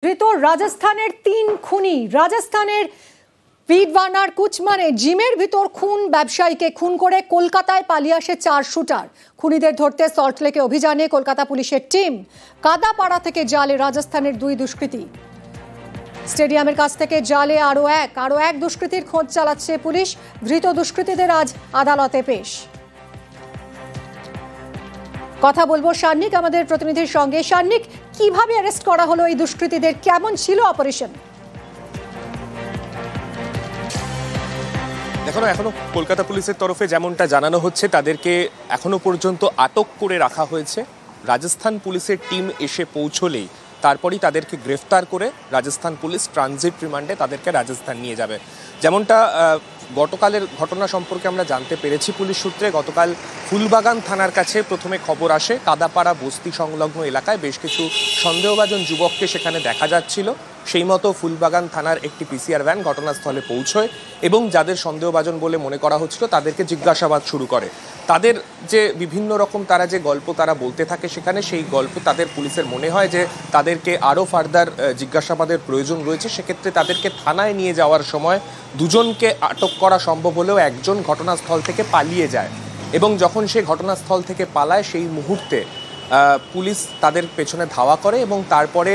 ধৃত রাজস্থানের 3 খুনি। রাজস্থানের ভিডভানার কুচমানে জিমের ভিতর খুন ব্যবসায়ীকে খুন করে কলকাতায় পালিয়ে আসে 4 শুটার। খুনিদের ধরতে সল্টলেকে অভিযানে কলকাতা পুলিশের টিম। কাদাপাড়া থেকে জালে রাজস্থানের 2 দুষ্কৃতী। স্টেডিয়ামের কাছ থেকে জালে আরো এক দুষ্কৃতীর খোঁজ চালাচ্ছে পুলিশ। ধৃত দুষ্কৃতীদের আজ আদালতে পেশ। কথা বলবো শার্নিক আমাদের প্রতিনিধির সঙ্গে। শার্নিক, কিভাবে অ্যারেস্ট করা হলো এই দুষ্কৃতীদের? কেমন ছিল অপারেশন? দেখো, এখনো কলকাতা পুলিশের তরফে যেমনটা জানানো হচ্ছে, তাদেরকে এখনো পর্যন্ত আটক করে রাখা হয়েছে। রাজস্থান পুলিশের টিম এসে পৌঁছলেই তারপরই তাদেরকে গ্রেফতার করে রাজস্থান পুলিশ ট্রানজিট রিমান্ডে তাদেরকে রাজস্থান নিয়ে যাবে। যেমনটা গতকালের ঘটনা সম্পর্কে আমরা জানতে পেরেছি পুলিশ সূত্রে, গতকাল ফুলবাগান থানার কাছে প্রথমে খবর আসে কাদাপাড়া বস্তি সংলগ্ন এলাকায় বেশ কিছু সন্দেহভাজন যুবককে সেখানে দেখা যাচ্ছিল। সেই মতো ফুলবাগান থানার একটি পিসিআর ভ্যান ঘটনাস্থলে পৌঁছয় এবং যাদের সন্দেহভাজন বলে মনে করা হচ্ছিল তাদেরকে জিজ্ঞাসাবাদ শুরু করে। তাদের যে বিভিন্ন রকম তারা যে গল্প তারা বলতে থাকে সেখানে, সেই গল্প তাদের পুলিশের মনে হয় যে তাদেরকে আরও ফার্দার জিজ্ঞাসাবাদের প্রয়োজন রয়েছে। সেক্ষেত্রে তাদেরকে থানায় নিয়ে যাওয়ার সময় দুজনকে আটক করা সম্ভব হলেও একজন ঘটনাস্থল থেকে পালিয়ে যায় এবং যখন সে ঘটনাস্থল থেকে পালায় সেই মুহূর্তে পুলিশ তাদের পেছনে ধাওয়া করে এবং তারপরে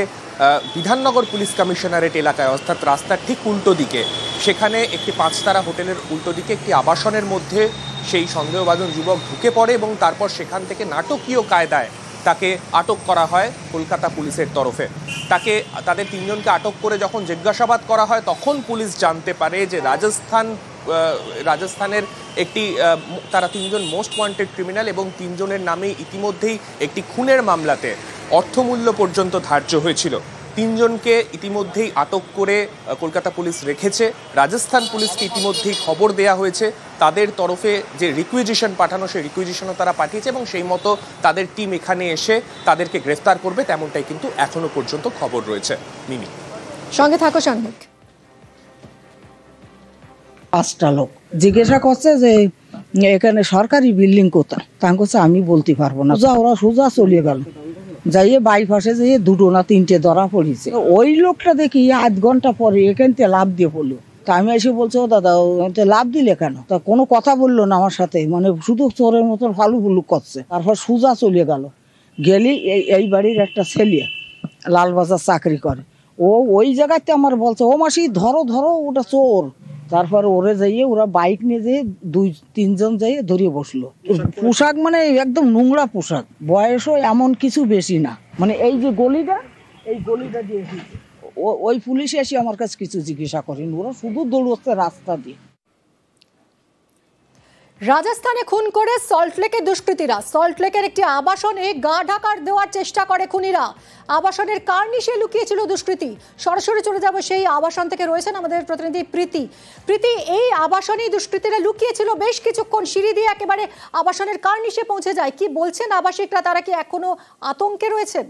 বিধাননগর পুলিশ কমিশনারেট এলাকায়, অর্থাৎ রাস্তার ঠিক উল্টো দিকে, সেখানে একটি 5 তারা হোটেলের উল্টো দিকে একটি আবাসনের মধ্যে সেই সন্দেহভাজন যুবক ঢুকে পড়ে এবং তারপর সেখান থেকে নাটকীয় কায়দায় তাকে আটক করা হয় কলকাতা পুলিশের তরফে। তাদের 3 জনকে আটক করে যখন জিজ্ঞাসাবাদ করা হয় তখন পুলিশ জানতে পারে যে রাজস্থানের একটি তারা 3 জন মোস্ট ওয়ান্টেড ক্রিমিনাল এবং 3 জনের নামে ইতিমধ্যেই একটি খুনের মামলাতে অর্থমূল্য পর্যন্ত ধার্য হয়েছিল। 3 জনকে ইতিমধ্যেই আটক করে কলকাতা পুলিশ রেখেছে। রাজস্থান পুলিশকে ইতিমধ্যেই খবর দেয়া হয়েছে, তাদের তরফে যে রিকুইজিশন পাঠানো সেই রিকুইজিশনও তারা পাঠিয়েছে এবং সেই মতো তাদের টিম এখানে এসে তাদেরকে গ্রেফতার করবে, তেমনটাই কিন্তু এখনো পর্যন্ত খবর রয়েছে। মিমি, সঙ্গে থাকো শার্নিক। 5টা লোক জিজ্ঞাসা করছে যে এখানে সরকারি বিল্ডিং কোথায়, তা করছে আমি বলতে পারবো না। ওরা সোজা চলে গেল, যাইয়ে বাইপাসে যেয়ে 2 না 3টে ধরা পড়েছে। ওই লোকটা দেখি আধ ঘন্টা পরে এখান থেকে লাভ দিয়ে পড়লো। তা আমি এসে বলছি, ও দাদা লাভ দিলে কেন? তা কোনো কথা বললো না আমার সাথে, মানে শুধু চোরের মতন ফালু ফুলু করছে। তারপর সোজা চলে গেল। গেলি এই বাড়ির একটা ছেলে লালবাজার চাকরি করে, ও ওই জায়গাতে আমার বলছে, ও মাসি ধরো ধরো ওটা চোর। তারপরে ওরে যাইয়ে ওরা বাইক নিয়ে যেয়ে 2-3 জন যাইয়ে ধরিয়ে বসলো। পোশাক মানে একদম নোংরা পোশাক, বয়সও এমন কিছু বেশি না, মানে এই যে গলিটা, এই গলিটা দিয়ে ওই পুলিশ এসে আমার কাছে কিছু জিজ্ঞাসা করেন, ওরা শুধু দৌড়চ্ছে রাস্তা দিয়ে। রাজস্থানে খুন করে সল্টলেকের দুষ্কৃতীরা। সল্টলেকের একটি আবাসনে গা ঢাকার দেওয়ার চেষ্টা করে খুনিরা। আবাসনের কার্নিশে লুকিয়েছিল দুষ্কৃতী। সরাসরি চলে যাব সেই আবাসন থেকে, রয়েছেন আমাদের প্রতিনিধি প্রীতি। এই আবাসনেই দুষ্কৃতীরা লুকিয়েছিল বেশ কিছুক্ষণ, সিঁড়ি দিয়ে একেবারে আবাসনের কার্নিশে পৌঁছে যায়। কি বলছেন আবাসিকরা, তারা কি এখনো আতঙ্কে রয়েছেন?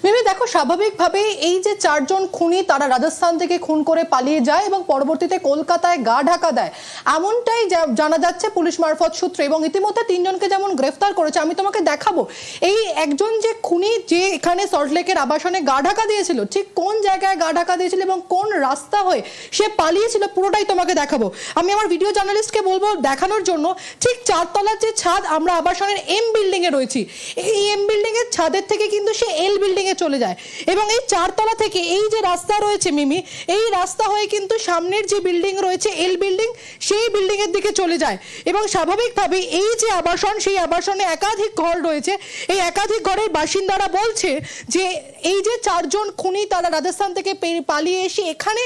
মিমি, দেখো, স্বাভাবিকভাবে এই যে 4 জন খুনি তারা রাজস্থান থেকে খুন করে পালিয়ে যায় এবং পরবর্তীতে কলকাতায় গা ঢাকা দেয়, এমনটাই জানা যাচ্ছে পুলিশ মারফত সূত্রে। এবং ইতিমধ্যে 3 জনকে যেমন গ্রেফতার করেছে, আমি তোমাকে দেখাবো এই একজন যে খুনি যে এখানে সল্টলেকের আবাসনে গা ঢাকা দিয়েছিল, ঠিক কোন জায়গায় গা ঢাকা দিয়েছিল এবং কোন রাস্তা হয়ে সে পালিয়েছিল পুরোটাই তোমাকে দেখাবো। আমি আমার ভিডিও জার্নালিস্টকে বলবো দেখানোর জন্য। ঠিক 4 তলার যে ছাদ, আমরা আবাসনের এম বিল্ডিং এ রয়েছি, এই এম বিল্ডিং এর ছাদের থেকে কিন্তু সে এল বিল্ডিং চলে যায় এবং এই 4 তলা থেকে এই যে রাস্তা রয়েছে মিমি, এই রাস্তা হয়ে কিন্তু সামনের যে বিল্ডিং রয়েছে এল বিল্ডিং, সেই বিল্ডিং এর দিকে চলে যায়। এবং স্বাভাবিকভাবে এই যে আবাসন, সেই আবাসনে একাধিক ঘর রয়েছে। এই একাধিক ঘরের বাসিন্দারা বলছে যে এই যে 4 জন খুনি তারা রাজস্থান থেকে পালিয়ে এসে এখানে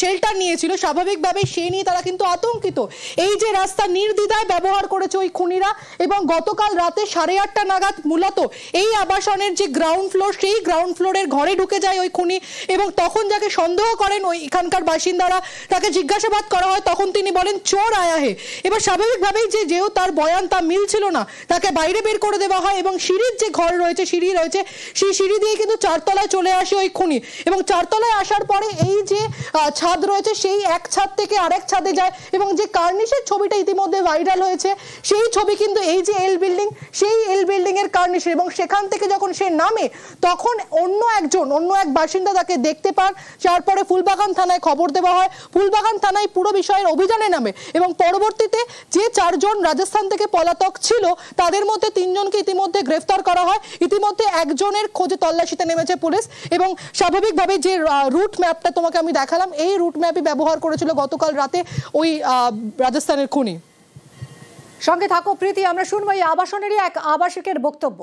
শেল্টার নিয়েছিল, স্বাভাবিকভাবে সে নিয়ে তারা কিন্তু আতঙ্কিত। এই যে রাস্তা নির্দ্বিধায় ব্যবহার করেছে ওই খুনিরা এবং গতকাল রাতে 8:30 নাগাদ মূলত এই আবাসনের যে গ্রাউন্ড ফ্লোর, সেই গ্রাউন্ড ফ্লোরের ঘরে ঢুকে যায় ওই খুনি এবং তখন যাকে সন্দেহ করেন ওই এখানকার বাসিন্দারা, তাকে জিজ্ঞাসাবাদ করা হয়, তখন তিনি বলেন চোর আয়া হে। এবার স্বাভাবিকভাবেই যেও তার বয়ান তা মিলছিল না, তাকে বাইরে বের করে দেওয়া হয় এবং সিঁড়ির যে ঘর রয়েছে, সিঁড়ি রয়েছে, সেই সিঁড়ি দিয়ে কিন্তু 4 তলায় চলে আসে ওই খুনি এবং 4 তলায় আসার পরে এই যে ছাদ রয়েছে সেই এক ছাদ থেকে আরেক ছাদে যায় এবং যে কার্নিশের ছবিটা ইতিমধ্যে ভাইরাল হয়েছে সেই ছবি কিন্তু এই যে এল বিল্ডিং, সেই এল বিল্ডিং এর কার্নিশ, এবং সেখান থেকে যখন সে নামে তখন অন্য এক বাসিন্দা তাকে দেখতে পান। তারপরে ফুলবাগান থানায় খবর দেওয়া হয়, ফুলবাগান থানায় পুরো বিষয়ের অভিযানে নামে এবং পরবর্তীতে যে 4 জন রাজস্থান থেকে পলাতক ছিল তাদের মধ্যে 3 জনকে ইতিমধ্যে গ্রেফতার করা হয়। ইতিমধ্যে একজনের খোঁজে তল্লাশিতে নেমেছে পুলিশ এবং স্বাভাবিকভাবে যে রুট ম্যাপটা তোমাকে আমি দেখালাম, এই রুট ম্যাপই ব্যবহার করেছিল গতকাল রাতে ওই রাজস্থানের খুনি। সঙ্গে থাকো প্রীতি, আমরা শুনবো এই আবাসনেরই এক আবাসিকের বক্তব্য।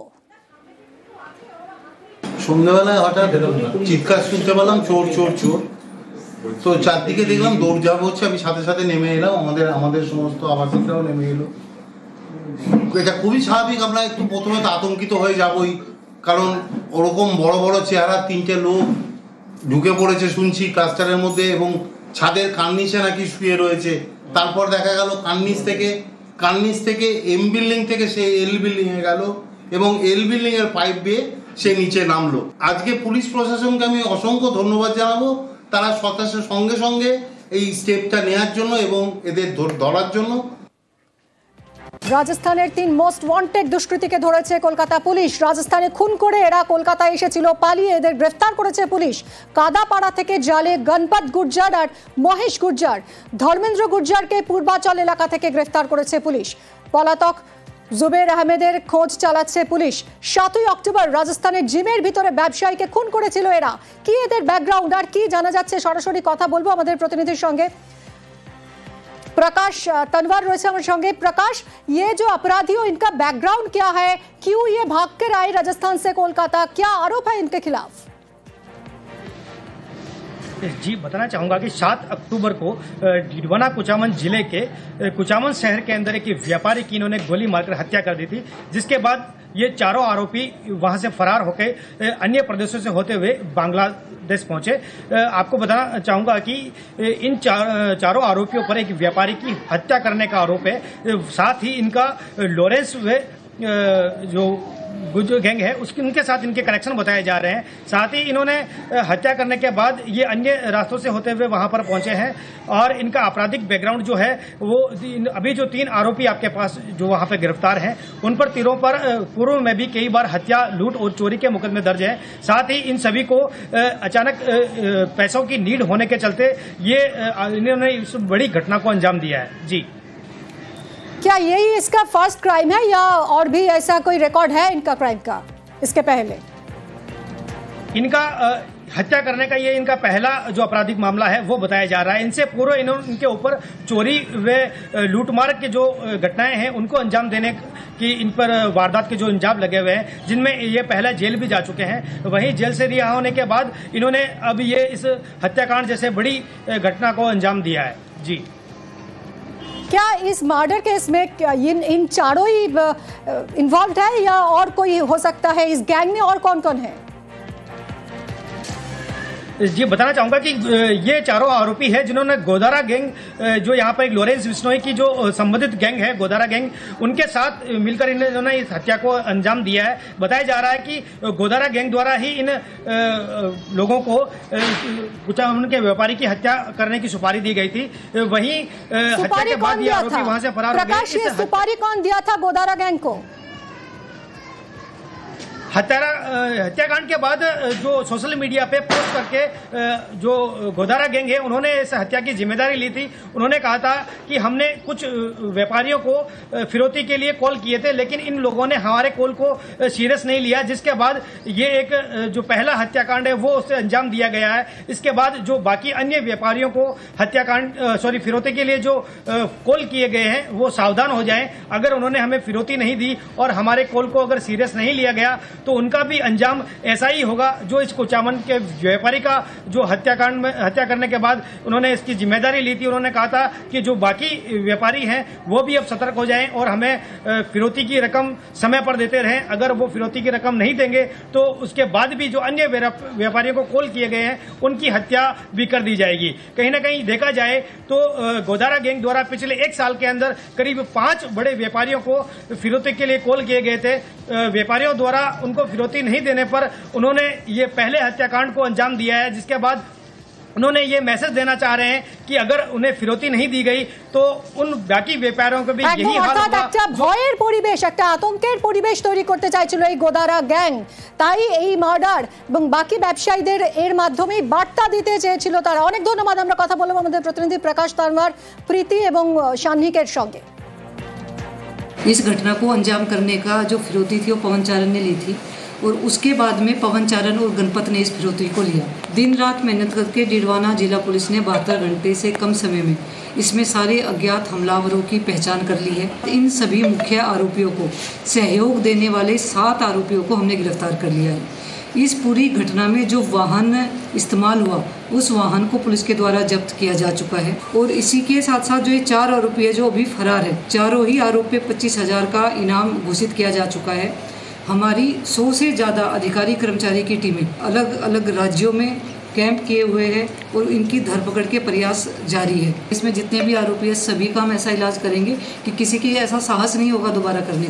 সন্ধ্যেবেলায় হঠাৎ চিৎকার শুনতে পেলাম, চোর চোর চোর। তো চারদিকে দেখলাম দৌড়ঝাঁপ হচ্ছে, আমি সাথে সাথে নেমে এলাম, আমাদের সমস্ত আবাসিকরাও নেমে এলো। এটা খুবই স্বাভাবিক, আমরা একটু প্রথমে তো আতঙ্কিত হয়ে যাবই, কারণ ওরকম বড় বড় চেহারা 3টে লোক ঢুকে পড়েছে শুনছি ক্লাস্টারের মধ্যে এবং ছাদের কার্নিশে নাকি শুয়ে রয়েছে। তারপর দেখা গেল কার্নিশ থেকে এম বিল্ডিং থেকে সে এল বিল্ডিং এ গেল এবং এল বিল্ডিং এর পাইপ বেয়ে সে নিচে নামলো। আজকে পুলিশ প্রশাসনকে আমি অসংখ্য ধন্যবাদ জানাবো, তারা সঙ্গে সঙ্গে এই স্টেপটা নেওয়ার জন্য এবং এদের ধরার জন্য। রাজস্থানের 3 মোস্ট ওয়ান্টেড দুষ্কৃতীকে ধরেছে কলকাতা পুলিশ। রাজস্থানে খুন করে এরা কলকাতায় এসেছিল পালিয়ে, এদের গ্রেফতার করেছে পুলিশ। কাদাপাড়া থেকে জালে গণপত গুর্জার আর মহেশ গুর্জার। ধর্মেন্দ্র গুর্জারকে পূর্বাচল এলাকা থেকে গ্রেফতার করেছে পুলিশ। পলাতক জুবের আহমেদের খোঁজ চালাচ্ছে পুলিশ। 7ই অক্টোবর রাজস্থানের জিমের ভিতরে ব্যবসায়ীকে খুন করেছিল এরা। কি এদের ব্যাকগ্রাউন্ড আর কি জানা যাচ্ছে, সরাসরি কথা বলবো আমাদের প্রতিনিধির সঙ্গে। प्रकाश तनवार रहे हमारे संगे। प्रकाश, ये जो अपराधी हो इनका बैकग्राउंड क्या है, क्यों ये भाग कर आए राजस्थान से कोलकाता, क्या आरोप है इनके खिलाफ? जी बताना चाहूंगा कि 7 अक्टूबर को डिडवाना कुचामन जिले के कुचामन शहर के अंदर एक व्यापारी की इन्होंने गोली मारकर हत्या कर दी थी, जिसके बाद ये चारों आरोपी वहां से फरार होकर अन्य प्रदेशों से होते हुए बांग्लादेश पहुंचे। आपको बताना चाहूंगा कि इन चारों आरोपियों पर एक व्यापारी की हत्या करने का आरोप है। साथ ही इनका लॉरेंस वे जो गुजर गैंग है उनके साथ इनके कनेक्शन बताए जा रहे हैं। साथ ही इन्होंने हत्या करने के बाद ये अन्य रास्तों से होते हुए वहां पर पहुंचे हैं और इनका आपराधिक बैकग्राउंड जो है वो अभी जो 3 आरोपी आपके पास जो वहां पे गिरफ्तार हैं उन पर तीनों पर पूर्व में भी कई बार हत्या, लूट और चोरी के मुकदमे दर्ज हैं। साथ ही इन सभी को अचानक पैसों की नीड होने के चलते ये इन्होंने इस बड़ी घटना को अंजाम दिया है। जी, क्या यही इसका फर्स्ट क्राइम है या और भी ऐसा कोई रिकॉर्ड है इनका क्राइम का इसके पहले? इनका हत्या करने का ये इनका पहला जो आपराधिक मामला है वो बताया जा रहा है। इनसे पूर्व इनके ऊपर चोरी व लूटमार के जो घटनाएं हैं उनको अंजाम देने की इन पर वारदात के जो इंजाम लगे हुए हैं, जिनमें ये पहले जेल भी जा चुके हैं। वहीं जेल से रिहा होने के बाद इन्होंने अब ये इस हत्याकांड जैसे बड़ी घटना को अंजाम दिया है। जी, क्या इस मर्डर केस में इन चारों ही इन्वॉल्व है या और कोई हो सकता है? इस गैंग में और कौन कौन है? जी बताना चाहूंगा कि ये चारों आरोपी है जिन्होंने गोदारा गैंग, जो यहाँ पर एक लॉरेंस बिश्नोई की जो संबंधित गैंग है गोदारा गैंग, उनके साथ मिलकर इन्होंने इस हत्या को अंजाम दिया है। बताया जा रहा है कि गोदारा गैंग द्वारा ही इन लोगों को कुचामन के व्यापारी की हत्या करने की सुपारी दी गई थी। वहीं हत्या के बाद ये आरोपी वहां से फरार हो गए। प्रकाश, ये सुपारी कौन दिया था गोदारा गैंग को? हत्याकांड के बाद जो सोशल मीडिया पे पोस्ट करके जो गोदारा गैंग है उन्होंने इस हत्या की जिम्मेदारी ली थी। उन्होंने कहा था कि हमने कुछ व्यापारियों को फिरौती के लिए कॉल किए थे, लेकिन इन लोगों ने हमारे कॉल को सीरियस नहीं लिया, जिसके बाद ये एक जो पहला हत्याकांड है वो उससे अंजाम दिया गया है। इसके बाद जो बाकी अन्य व्यापारियों को फिरौती के लिए जो कॉल किए गए हैं वो सावधान हो जाएं। अगर उन्होंने हमें फिरौती नहीं दी और हमारे कॉल को अगर सीरियस नहीं लिया गया तो उनका भी अंजाम ऐसा ही होगा जो इस कुचामन के व्यापारी का जो हत्याकांड में हत्या करने के बाद उन्होंने इसकी जिम्मेदारी ली थी। उन्होंने कहा था कि जो बाकी व्यापारी हैं वो भी अब सतर्क हो जाएं और हमें फिरौती की रकम समय पर देते रहें। अगर वो फिरौती की रकम नहीं देंगे तो उसके बाद भी जो अन्य व्यापारियों को कॉल किए गए हैं उनकी हत्या भी कर दी जाएगी। कहीं ना कहीं देखा जाए तो गोदारा गैंग द्वारा पिछले 1 साल के अंदर करीब 5 बड़े व्यापारियों को फिरौती के लिए कॉल किए गए थे। व्यापारियों द्वारा उनको फिरौती नहीं देने पर उन्होंने ये पहले हत्याकांड को अंजाम दिया है, जिसके बाद उन्होंने ये मैसेज देना चाह रहे हैं कि अगर उन्हें फिरौती नहीं दी गई तो उन बाकी व्यापारियों को भी यही हाल होगा। একটা ভয়ের পরিবেশ, একটা আতঙ্কের পরিবেশ তৈরি করতে চাইছিল এই গোদারা গ্যাং, তাই এই মার্ডার এবং বাকি ব্যবসায়ীদের এর মাধ্যমেই বার্তা দিতে চেয়েছিল তারা। অনেক ধন্যবাদ। আমরা কথা বলবো আমাদের প্রতিনিধি প্রকাশ তারমার, প্রীতি এবং সান্নিকের সঙ্গে। इस घटना को अंजाम करने का जो फिरौती थी वो पवन चारण ने ली थी और उसके बाद में पवन चारण और गणपत ने इस फिरौती को लिया। दिन रात मेहनत करके डिडवाना जिला पुलिस ने 72 घंटे से कम समय में इसमें सारे अज्ञात हमलावरों की पहचान कर ली है। इन सभी मुख्य आरोपियों को सहयोग देने वाले 7 आरोपियों को हमने गिरफ्तार कर लिया है। इस पूरी घटना में जो वाहन इस्तेमाल हुआ उस वाहन को पुलिस के द्वारा जब्त किया जा चुका है और इसी के साथ साथ जो ये 4 आरोपी है जो अभी फरार है, चारों ही आरोपी 25,000 का इनाम घोषित किया जा चुका है। हमारी 100 से ज़्यादा अधिकारी कर्मचारी की टीमें अलग अलग राज्यों में कैंप किए हुए हैं और इनकी धरपकड़ के प्रयास जारी है। इसमें जितने भी आरोपी हैं सभी का हम ऐसा इलाज करेंगे कि किसी की ऐसा साहस नहीं होगा दोबारा करने।